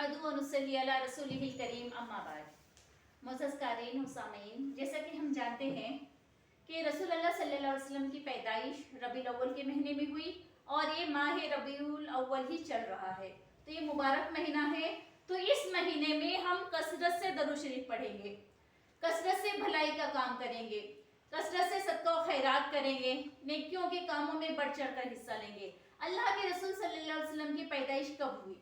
नहमदुहु व नुसल्ली अला रसूलिहिल करीम अम्मा बाद। मुअज़्ज़ज़ क़ारीन व सामीन, जैसा कि हम जानते हैं कि रसूलुल्लाह सल्लल्लाहु अलैहि वसल्लम की पैदाइश रबीउल अव्वल के महीने में हुई और ये माह रबीउल अव्वल ही चल रहा है, तो ये मुबारक महीना है। तो इस महीने में हम कसरत से दरूद शरीफ पढ़ेंगे, कसरत से भलाई का काम करेंगे, कसरत से सदका व खैरात करेंगे, नेकियों के कामों में बढ़ चढ़ कर हिस्सा लेंगे। अल्लाह के रसूल सल्लल्लाहु अलैहि वसल्लम की पैदाइश कब हुई?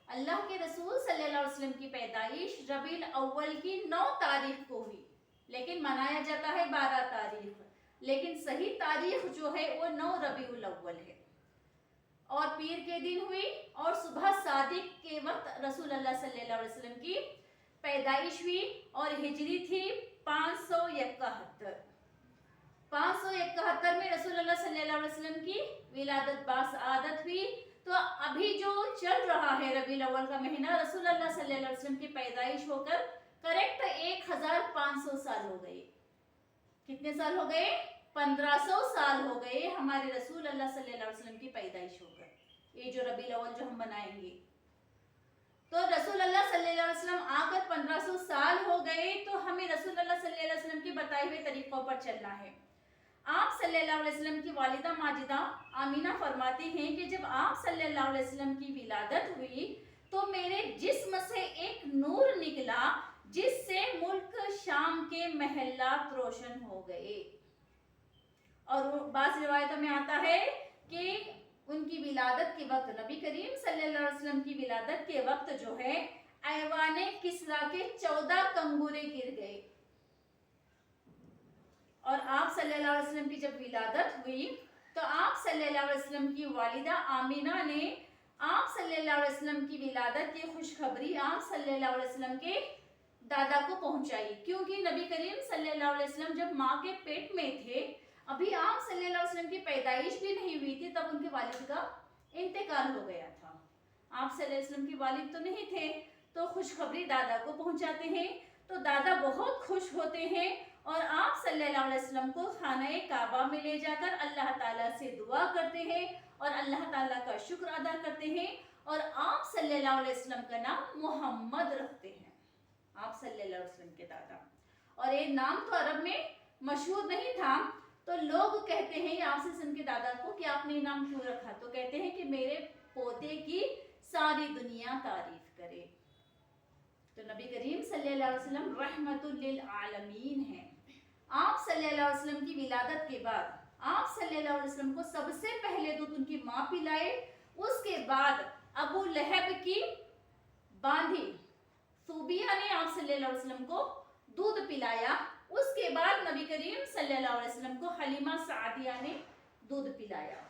अल्लाह के रसूल सल्लल्लाहु अलैहि वसल्लम की पैदाइश रबीउल अव्वल की 9 तारीख को हुई, लेकिन मनाया जाता है 12 तारीख, लेकिन सही तारीख जो है वो 9 रबीउल अव्वल है। और पीर के दिन हुई और सुबह सादिक के वक्त रसूलुल्लाह सल्लल्लाहु अलैहि वसल्लम की पैदाइश हुई और हिजरी थी 571। 571 में रसूलुल्लाह सल्लल्लाहु अलैहि वसल्लम की विलादत बासआदत हुई। तो अभी जो चल रहा है रबीउल अव्वल का महीना, रसूलुल्लाह सल्लल्लाहु अलैहि वसल्म की पैदाइश होकर करेक्ट 1500 साल हो गए। कितने साल हो गए? 1500 साल हो गए हमारे रसूल अल्लाह सल्लल्लाहु अलैहि वसल्लम की पैदाइश होकर। ये जो रबीउल अव्वल जो हम मनाएंगे, तो रसूल अल्लाह सल्लल्लाहु अलैहि वसल्लम आकर 1500 साल हो गए, तो हमें रसूल अल्लाह सल्लल्लाहु अलैहि वसल्लम के बताए हुए तरीकों पर चलना है। आप सल्लल्लाहु अलैहि वसल्लम की वालिदा माजिदा आमीना फरमाती हैं कि जब आप सल्लल्लाहु अलैहि वसल्लम की विलादत हुई तो मेरे जिस्म से एक नूर निकला जिससे मुल्क शाम के महल्लात रोशन हो गए। और बाज़ रिवायतों में आता है कि उनकी विलादत के वक्त, नबी करीम सल्लल्लाहु अलैहि वसल्लम की विलादत के वक्त जो है ऐवाने किस्रा के 14 कंगूरे गिर गए। और आप सल्लल्लाहु अलैहि वसल्लम की जब विलादत हुई तो आप सल्लल्लाहु अलैहि वसल्लम की वालिदा आमीना ने आप सल्लल्लाहु अलैहि वसल्लम की विलादत की खुशखबरी आप सल्लल्लाहु अलैहि वसल्लम के दादा को पहुंचाई, क्योंकि नबी करीम सल्लल्लाहु अलैहि वसल्लम जब माँ के पेट में थे, अभी आप सल्लल्लाहु अलैहि वसल्लम की पैदाइश भी नहीं हुई थी, तब उनके वालिद का इंतकाल हो गया था। आप सल्लल्लाहु अलैहि वसल्लम के वालिद तो नहीं थे, तो खुशखबरी दादा को पहुंचाते हैं। तो दादा बहुत खुश होते हैं और आप सल्लल्लाहु अलैहि वसल्लम को खाना काबा में ले जाकर अल्लाह ताला से दुआ करते हैं और अल्लाह ताला का शुक्र अदा करते हैं और आप सल्लल्लाहु अलैहि वसल्लम का नाम मोहम्मद रखते हैं, आप सल्लल्लाहु अलैहि वसल्लम के दादा। और ये नाम तो अरब में मशहूर नहीं था, तो लोग कहते हैं आप सल्लल्लाहु के दादा को कि आपने नाम क्यों रखा? तो कहते हैं कि मेरे पोते की सारी दुनिया तारीफ करे। तो नबी करीम सल्लल्लाहु अलैहि वसल्लम रहमतुल लिल आलमीन हैं। आप सल्लल्लाहु अलैहि वसल्लम की विलादत के बाद आप सल्लल्लाहु अलैहि वसल्लम को सबसे पहले दूध उनकी माँ पिलाए, उसके बाद अबू लहब की बांधी सूबिया ने आप सल्लल्लाहु अलैहि वसल्लम को दूध पिलाया, उसके बाद नबी करीम सल्लल्लाहु अलैहि वसल्लम को हलीमा सादिया ने दूध पिलाया।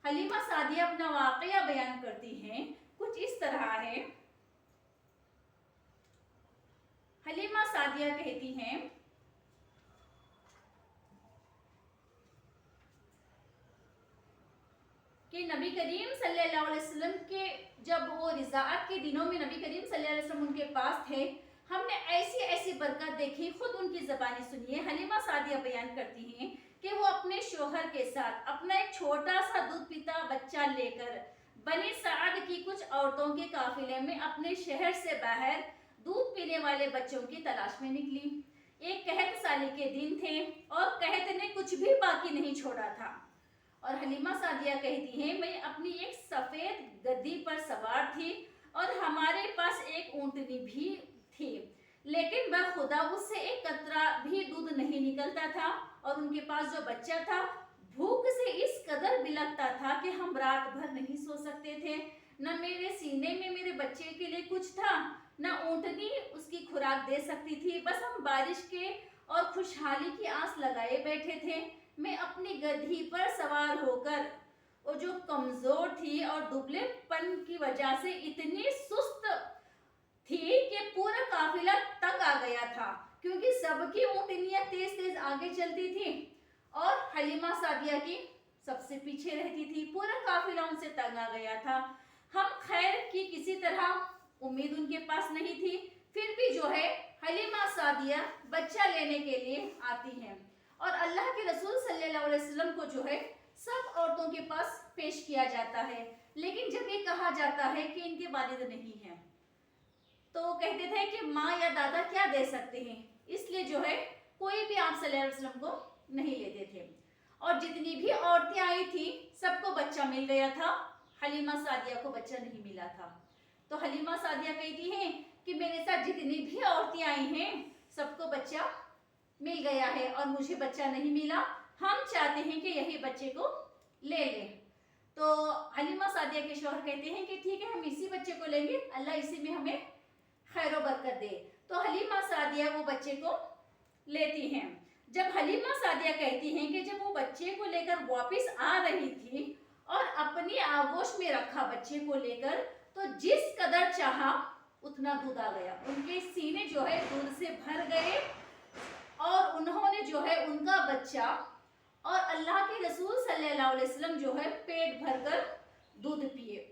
हलीमा सादिया अपना वाकया बयान करती हैं, कुछ इस तरह है। हलीमा सादिया कहती हैं कि नबी करीम सल्लल्लाहु अलैहि वसल्लम के जब वो रिज़ाअत के दिनों में नबी करीम सल्लल्लाहु अलैहि वसल्लम उनके पास थे, हमने ऐसी ऐसी बरकत देखी। खुद उनकी ज़बानी सुनिए। हलीमा सादिया बयान करती हैं कि वो अपने शोहर के साथ अपना एक छोटा सा दूध पीता बच्चा लेकर बनी साद की कुछ औरतों के काफिले में अपने शहर से बाहर दूध पीने वाले बच्चों की तलाश में निकली। एक कहत साली के दिन थे और कहत ने कुछ भी बाकी नहीं छोड़ा था। और हलीमा सादिया कहती हैं, मैं अपनी एक सफेद गद्दी पर सवार थी और हमारे पास एक ऊंटनी भी थी, लेकिन बखुदा उससे एक कतरा भी दूध नहीं निकलता था और उनके पास जो बच्चा था भूख से इस कदर बिलखता था कि हम रात भर नहीं सो सकते थे। न मेरे सीने में मेरे बच्चे के लिए कुछ था, न ऊंटनी उसकी खुराक दे सकती थी। बस हम बारिश के और खुशहाली की आस लगाए बैठे थे। मैं अपनी गधी पर सवार होकर वो जो कमजोर थी और दुबलेपन की वजह से इतनी सुस्त थी कि पूरा काफिला तंग आ गया था, क्योंकि सबकी ऊँटनियां तेज तेज आगे चलती थी और हलीमा सादिया की सबसे पीछे रहती थी। पूरा काफिला उनसे तंग आ गया था। हम खैर की किसी तरह उम्मीद उनके पास नहीं थी, फिर भी जो है हलीमा सादिया बच्चा लेने के लिए आती हैं और अल्लाह के रसूल सल्लल्लाहु अलैहि वसल्लम को जो है सब औरतों के पास पेश किया जाता है, लेकिन जब ये कहा जाता है कि इनके वालिद नहीं हैं, تو کہتے تھے کہ ماں یا دادا کیا دے سکتے ہیں، اس لیے جو ہے کوئی بھی آپ صلی اللہ علیہ وسلم کو نہیں لیتے تھے. اور جتنی بھی عورتیں آئی تھی سب کو بچہ مل گیا تھا، حلیمہ سعدیہ کو بچہ نہیں ملا تھا. تو حلیمہ سعدیہ کہتی ہیں کہ میرے ساتھ جتنی بھی عورتیں آئی ہیں سب کو بچہ مل گیا ہے اور مجھے بچہ نہیں ملا، ہم چاہتے ہیں کہ یہی بچے کو لے لیں. تو حلیمہ سعدیہ کے شوہر کہتے ہیں کہ ٹھیک ہے ہم اسی بچے کو لیں گے، اللہ اسی میں ہمیں خیر و برکت دے. تو حلیمہ سعدیہ وہ بچے کو لیتی ہیں. جب حلیمہ سعدیہ کہتی ہیں کہ جب وہ بچے کو لے کر واپس آ رہی تھی اور اپنی آغوش میں رکھا بچے کو لے کر، تو جس قدر چاہا اتنا دودھ آ گیا، ان کے سینے جو ہے دودھ سے بھر گئے اور انہوں نے جو ہے ان کا بچہ اور اللہ کے رسول صلی اللہ علیہ وسلم جو ہے پیٹ بھر کر دودھ پیے.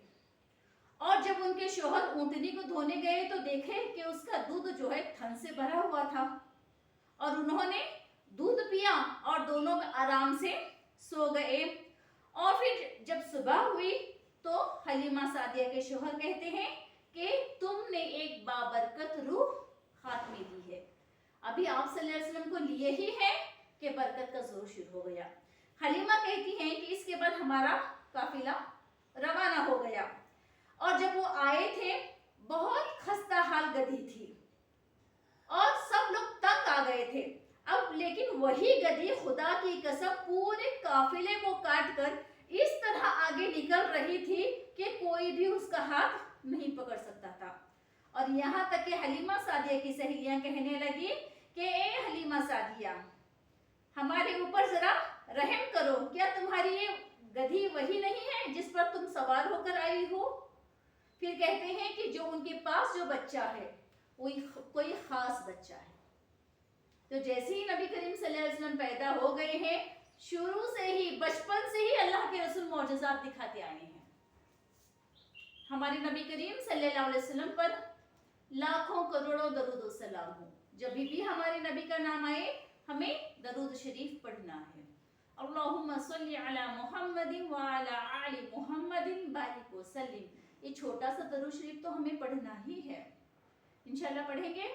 اور جب ان کے شوہر اونٹنی کو دھونے گئے تو دیکھے کہ اس کا دودھ جو ہے تھن سے بھرا ہوا تھا اور انہوں نے دودھ پیا اور دونوں آرام سے سو گئے. اور پھر جب صبح ہوئی تو حلیمہ سعدیہ کے شوہر کہتے ہیں کہ تم نے ایک بابرکت روح خاتمے دی ہے. ابھی آپ صلی اللہ علیہ وسلم کو لیے ہی ہے کہ برکت کا زور شروع ہو گیا. حلیمہ کہتی ہیں کہ اس کے بعد ہمارا قافلہ روانہ ہو گیا اور جب وہ آئے تھے بہت خستہ حال گدھی تھی اور سب لوگ تنگ آ گئے تھے. اب لیکن وہی گدھی خدا کی قسم پورے قافلے کو کاٹ کر اس طرح آگے نکل رہی تھی کہ کوئی بھی اس کا ہاتھ نہیں پکڑ سکتا تھا. اور یہاں تک کہ حلیمہ سعدیہ کی سہیلیاں کہنے لگی کہ اے حلیمہ سعدیہ ہمارے اوپر ذرا رحم کرو، کیا تمہاری یہ گدھی وہی نہیں ہے جس پر تم سوار ہو کر آئی ہو؟ پھر کہتے ہیں کہ جو ان کے پاس جو بچہ ہے وہ کوئی خاص بچہ ہے. تو جیسے ہی نبی کریم صلی اللہ علیہ وسلم پیدا ہو گئے ہیں شروع سے ہی بچپن سے ہی اللہ کے رسول معجزات دکھاتے آئے ہیں. ہمارے نبی کریم صلی اللہ علیہ وسلم پر لاکھوں کروڑوں درود و سلام ہو. جب بھی ہمارے نبی کا نام آئے ہمیں درود شریف پڑھنا ہے. اللہم صلی علی محمد وعلی آل محمد بارک وسلم. یہ چھوٹا سا درود شریف تو ہمیں پڑھنا ہی ہے. انشاءاللہ پڑھیں گے.